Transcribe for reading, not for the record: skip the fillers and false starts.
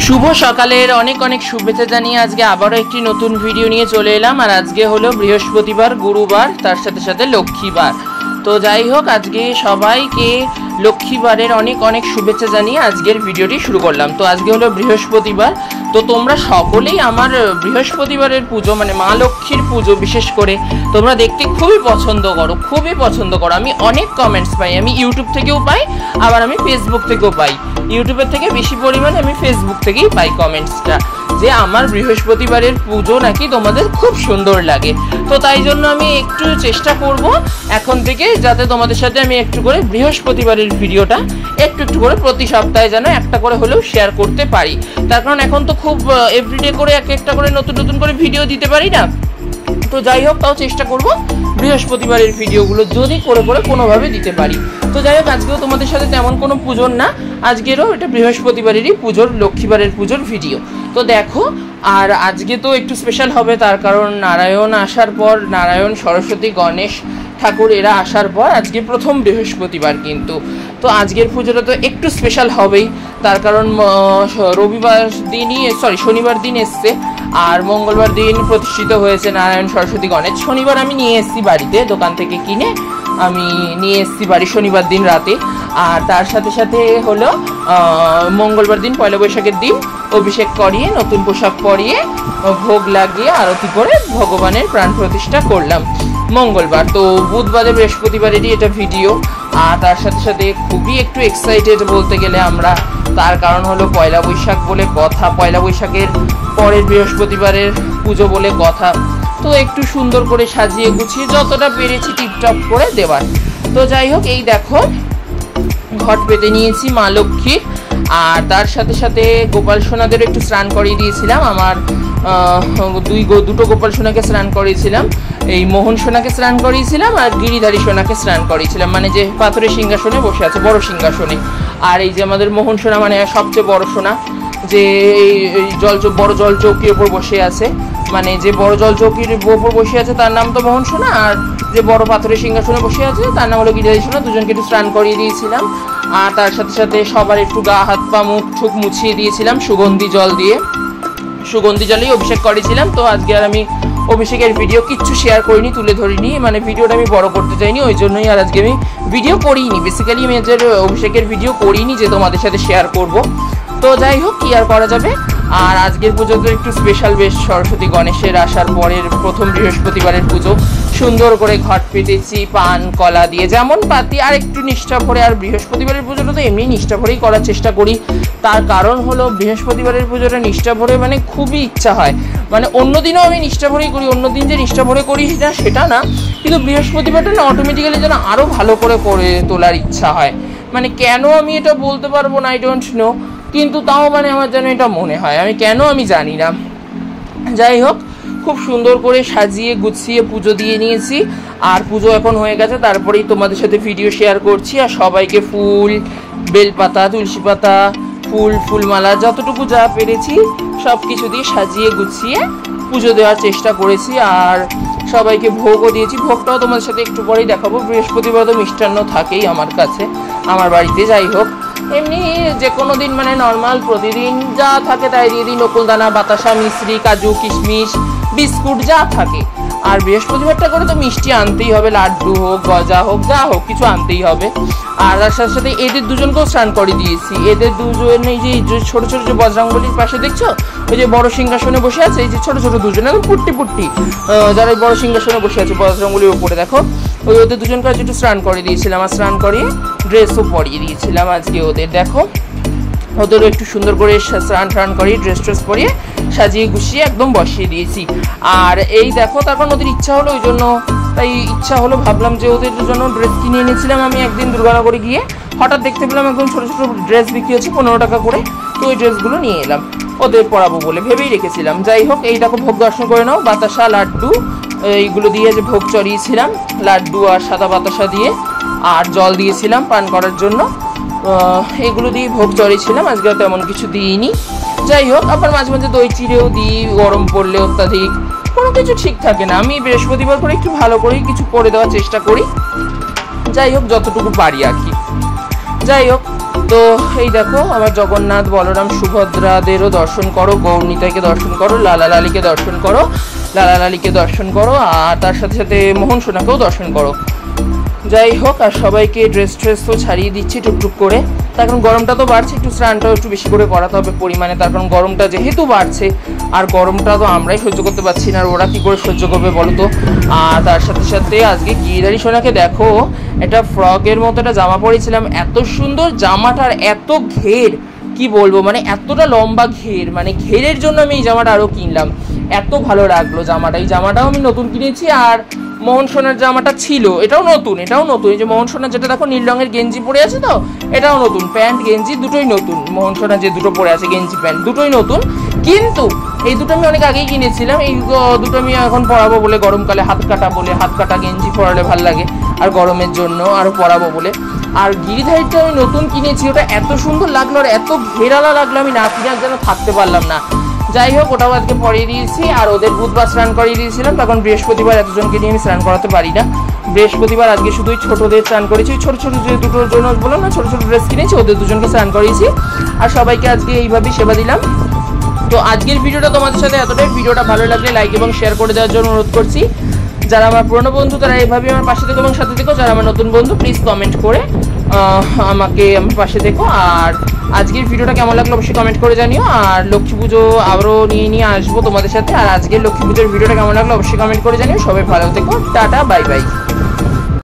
শুভ সকালের অনেক অনেক শুভেচ্ছা জানিয়ে আজকে আবারও একটি নতুন ভিডিও নিয়ে চলে এলাম। আর আজকে হলো বৃহস্পতিবার, গুরুবার, তার সাথে সাথে লক্ষ্মীবার। তো যাই হোক, আজকে সবাইকে লক্ষ্মীবারের অনেক অনেক শুভেচ্ছা জানিয়ে আজকের ভিডিওটি শুরু করলাম। তো আজকে হলো বৃহস্পতিবার। তো তোমরা সকলেই আমার বৃহস্পতিবারের পুজো মানে মা লক্ষ্মীর পুজো বিশেষ করে তোমরা দেখতে খুবই পছন্দ করো। আমি অনেক কমেন্টস পাই, আমি ইউটিউব থেকেও পাই, আবার আমি ফেসবুক থেকেও পাই। ইউটিউবের থেকে বেশি পরিমাণে আমি ফেসবুক থেকেই পাই কমেন্টসটা, যে আমার বৃহস্পতিবারের পুজো নাকি তোমাদের খুব সুন্দর লাগে। তো তাই জন্য আমি একটু চেষ্টা করব এখন থেকে, যাতে তোমাদের সাথে আমি একটু করে বৃহস্পতিবারের ভিডিওটা একটু করে প্রতি সপ্তাহে যেন একটা করে হলেও শেয়ার করতে পারি। তার কারণ এখন তো খুব এভরিডে করে একটা করে নতুন করে ভিডিও দিতে পারি না। তো যাই হোক, তাও চেষ্টা করব বৃহস্পতিবারের ভিডিওগুলো যদি করে কোনোভাবে দিতে পারি। তো যাই হোক, আজকেও তোমাদের সাথে তেমন কোনো পুজোর না, আজকেরও এটা বৃহস্পতিবারেরই পুজোর, লক্ষ্মীবারের পুজোর ভিডিও। তো দেখো, আর আজকে তো একটু স্পেশাল হবে, তার কারণ নারায়ণ আসার পর, নারায়ণ, সরস্বতী, গণেশ ঠাকুর এরা আসার পর আজকে প্রথম বৃহস্পতিবার কিন্তু। তো আজকের পুজোটা তো একটু স্পেশাল হবেই, তার কারণ শনিবার দিন এসছে, আর মঙ্গলবার দিন প্রতিষ্ঠিত হয়েছে নারায়ণ, সরস্বতী, গণেশ। শনিবার আমি নিয়ে এসেছি বাড়িতে, দোকান থেকে কিনে আমি নিয়ে এসেছি বাড়ি শনিবার দিন রাতে। আর তার সাথে সাথে হলো মঙ্গলবার দিন, পয়লা বৈশাখের দিন অভিষেক করিয়ে, নতুন পোশাক পরিয়ে, ভোগ লাগিয়ে, আরতি করে ভগবানের প্রাণ প্রতিষ্ঠা করলাম মঙ্গলবার। তো বুধবারে, বৃহস্পতিবারেরই এটা ভিডিও। আর তার সাথে সাথে খুবই একটু এক্সাইটেড বলতে গেলে আমরা, তার কারণ হলো পয়লা বৈশাখ বলে কথা, পয়লা বৈশাখের পরের বৃহস্পতিবারের পুজো বলে কথা। তো একটু সুন্দর করে সাজিয়ে গুছিয়ে যতটা পেরেছি টিপটপ করে দেওয়ার। তো যাই হোক, এই দেখো ঘট পেতে নিয়েছি মা লক্ষ্মীর। আর তার সাথে সাথে গোপাল সোনাদেরও একটু স্নান করিয়ে দিয়েছিলাম। আমার দুটো গোপাল সোনাকে স্নান করিয়েছিলাম, এই মোহন সোনাকে স্নান করিয়েছিলাম, আর গিরিধারী সোনাকে স্নান করিয়েছিলাম, মানে যে পাথরের সিংহাসনে বসে আছে, বড় সিংহাসনে। আর এই যে আমাদের মোহন সোনা মানে সবচেয়ে বড় সোনা, যে এই বড় জল চৌকির ওপর বসে আছে, মানে যে বড় জল চৌকির ওপর বসে আছে তার নাম তো মোহন সোনা, আর যে বড় পাথরের সিংহাসনে বসে আছে তার নাম হলো গিরিধারী সোনা। দুজনকে একটু স্নান করিয়ে দিয়েছিলাম। আর তার সাথে সাথে সবার একটু গা হাত পা মুখ ঠুক মুছিয়ে দিয়েছিলাম সুগন্ধি জল দিয়ে, সুগন্ধি জলেই অভিষেক করেছিলাম। তো আজকে আর আমি অভিষেকের ভিডিও কিচ্ছু শেয়ার করিনি, তুলে ধরিনি, মানে ভিডিওটা আমি বড় করতে চাইনি, ওই জন্যই আর আজকে আমি ভিডিও করিনি। বেসিক্যালি আমি আজকের অভিষেকের ভিডিও করিনি যে তোমাদের সাথে শেয়ার করব। তো যাই হোক, কি আর করা যাবে। আর আজকের পুজো তো একটু স্পেশাল, বেশ সরস্বতী গণেশের আসার পরের প্রথম বৃহস্পতিবারের পুজো। সুন্দর করে ঘট পেতেছি পান কলা দিয়ে, যেমন পাতি, আর একটু নিষ্ঠা ভরে। আর বৃহস্পতিবারের পুজোটা তো এমনি নিষ্ঠা ভরেই করার চেষ্টা করি, তার কারণ হলো বৃহস্পতিবারের পুজোটা নিষ্ঠা ভরে মানে খুবই ইচ্ছা হয়। মানে অন্য দিনও আমি নিষ্ঠা ভরেই করি, অন্য দিন যে নিষ্ঠা ভরে করি না সেটা না, কিন্তু বৃহস্পতিবারটা না অটোমেটিক্যালি যেন আরও ভালো করে তোলার ইচ্ছা হয়। মানে কেন আমি এটা বলতে পারবো না, আই ডোন্ট নো, কিন্তু তাও মানে আমার যেন এটা মনে হয়, আমি জানি না। যাই হোক, খুব সুন্দর করে সাজিয়ে গুছিয়ে পুজো দিয়ে নিয়েছি। আর পুজো এখন হয়ে গেছে, তারপরেই তোমাদের সাথে ভিডিও শেয়ার করছি। আর সবাইকে ফুল, বেলপাতা, তুলসী পাতা, ফুলমালা যতটুকু যা পেরেছি সব কিছু দিয়ে সাজিয়ে গুছিয়ে পুজো দেওয়ার চেষ্টা করেছি। আর সবাইকে ভোগও দিয়েছি, ভোগটাও তোমাদের সাথে একটু পরেই দেখাবো। বৃহস্পতিবার তো মিষ্টান্ন থাকেই আমার কাছে, আমার বাড়িতে। যাই হোক, এমনি যে কোনো দিন মানে নর্মাল প্রতিদিন যা থাকে তাই দিয়ে দিই, নকুলদানা, বাতাসা, মিশ্রি, কাজু, কিশমিশ, বিস্কুট যা থাকে। আর বৃহস্পতিবারটা করে তো মিষ্টি আনতেই হবে, লাড্ডু হোক, গজা হোক, যা হোক কিছু আনতেই হবে। আর তার সাথে সাথে এদের দুজনকেও স্নান করে দিয়েছি। এদের দুজন, এই যে ছোট ছোট যে বজরংবলীর পাশে দেখছো, ওই যে বড় সিংহাসনে বসে আছে, এই যে ছোট ছোট দুজন একদম পুট্টি যারা বড় সিংহাসনে বসে আছে বজরংবলীর উপরে, দেখো ওদের দুজনকে আজ একটু স্নান করে দিয়েছিলাম। আর স্নান করিয়ে ড্রেসও পরিয়ে দিয়েছিলাম আজকে ওদের। দেখো ওদেরও একটু সুন্দর করে স্নান করিয়ে ড্রেস পরিয়ে সাজিয়ে গুছিয়ে একদম বসিয়ে দিয়েছি। আর এই দেখো, তারপর ওদের ইচ্ছা হলো, ওই জন্য ভাবলাম যে ওদের জন্য ড্রেস কিনে এনেছিলাম আমি একদিন দুর্গানগরে গিয়ে। হঠাৎ দেখতে পেলাম একদম ছোটো ছোটো ড্রেস বিক্রি হচ্ছে 15 টাকা করে। তো ওই ড্রেসগুলো নিয়ে এলাম, ওদের পরাবো বলে ভেবেই রেখেছিলাম। যাই হোক, এই দেখো ভোগ দর্শন করে নাও, বাতাসা, লাড্ডু এইগুলো দিয়ে যে ভোগ চড়িয়েছিলাম, লাড্ডু আর সাদা বাতাসা দিয়ে, আর জল দিয়েছিলাম পান করার জন্য। এগুলো দিয়ে ভোগ চড়িয়েছিলাম, আজকে তেমন কিছু দিইনি। যাই হোক, আবার মাঝে মাঝে দই চিড়েও দিই, গরম পড়লে অত্যাধিক কোনো কিছু ঠিক থাকে না। আমি বৃহস্পতিবার করে একটু ভালো করেই কিছু করে দেওয়ার চেষ্টা করি। যাই হোক, যতটুকু পারি আর কি। যাই হোক, তো এই দেখো আমার জগন্নাথ, বলরাম, সুভদ্রাদেরও দর্শন করো, গৌরনীতাকে দর্শন করো, লালা লালীকে দর্শন করো, আর তার সাথে সাথে মোহন সোনাকেও দর্শন করো। যাই হোক, আর সবাইকে ড্রেস তো ছাড়িয়ে দিচ্ছি টুকটুক করে। তার কারণ গরমটা তো বাড়ছে, একটু স্নানটাও একটু বেশি করে করাতে হবে পরিমাণে। তার কারণ গরমটা যেহেতু বাড়ছে, আর গরমটা তো আমরাই সহ্য করতে পারছি না, আর ওরা কী করে সহ্য করবে বলো তো। আর তার সাথে সাথে আজকে গিরিধারী সোনাকে দেখো, এটা ফ্রকের মতো একটা জামা পরেছিলাম, এত সুন্দর জামাটার এত ঘের, কি বলবো, মানে এতটা লম্বা ঘের, মানে ঘেরের জন্য আমি এই জামাটা আরও কিনলাম, এত ভালো লাগলো জামাটা। এই জামাটাও আমি নতুন কিনেছি। আর মোহন সোনার জামাটা ছিল, এটাও নতুন। এই যে মোহন সোনার যেটা দেখো নীল রঙের গেঞ্জি পরে আছে, তো এটাও নতুন, প্যান্ট গেঞ্জি দুটোই নতুন। মোহন সোনার যে দুটো পরে আছে গেঞ্জি প্যান্ট দুটোই নতুন, কিন্তু এই দুটো আমি অনেক আগেই কিনেছিলাম। এই দুটো আমি এখন পরাবো বলে, গরমকালে হাত কাটা গেঞ্জি পরালে ভাল লাগে, আর গরমের জন্য আরও পরাবো বলে। আর গিরিধারীটা আমি নতুন কিনেছি, ওটা এত সুন্দর লাগলো আর এত ঘেরালা লাগলো, আমি না কিনে যেন থাকতে পারলাম না। যাই হোক, ওটাও আজকে পরিয়ে দিয়েছি। আর ওদের বুধবার স্নান করিয়ে দিয়েছিলাম, তখন বৃহস্পতিবার এতজনকে নিয়ে আমি স্নান করাতে পারি না। বৃহস্পতিবার আজকে শুধুই ছোটোদের স্নান করেছি, ছোটো ছোটো যে দুটোর জন্য বললাম না, ছোটো ছোটো ড্রেস কিনেছি, ওদের দুজনকে স্নান করিয়েছি। আর সবাইকে আজকে এইভাবেই সেবা দিলাম। তো আজকের ভিডিওটা তোমাদের সাথে এতটাই। ভিডিওটা ভালো লাগলে লাইক এবং শেয়ার করে দেওয়ার জন্য অনুরোধ করছি। যারা আমার পুরনো বন্ধু তারা এইভাবেই আমার পাশে থেকো এবং সাথে থেকো। যারা আমার নতুন বন্ধু প্লিজ কমেন্ট করে আমাকে আমার পাশে থেকো। আর আজকের ভিডিওটা কেমন লাগলো অবশ্যই কমেন্ট করে জানিও। আর লক্ষ্মী পুজো আবারও নিয়ে আসবো তোমাদের সাথে। আর আজকের লক্ষ্মী পুজোর ভিডিওটা কেমন লাগলো অবশ্যই কমেন্ট করে জানিও। সবাই ভালো থেকো, টাটা, বাই বাই।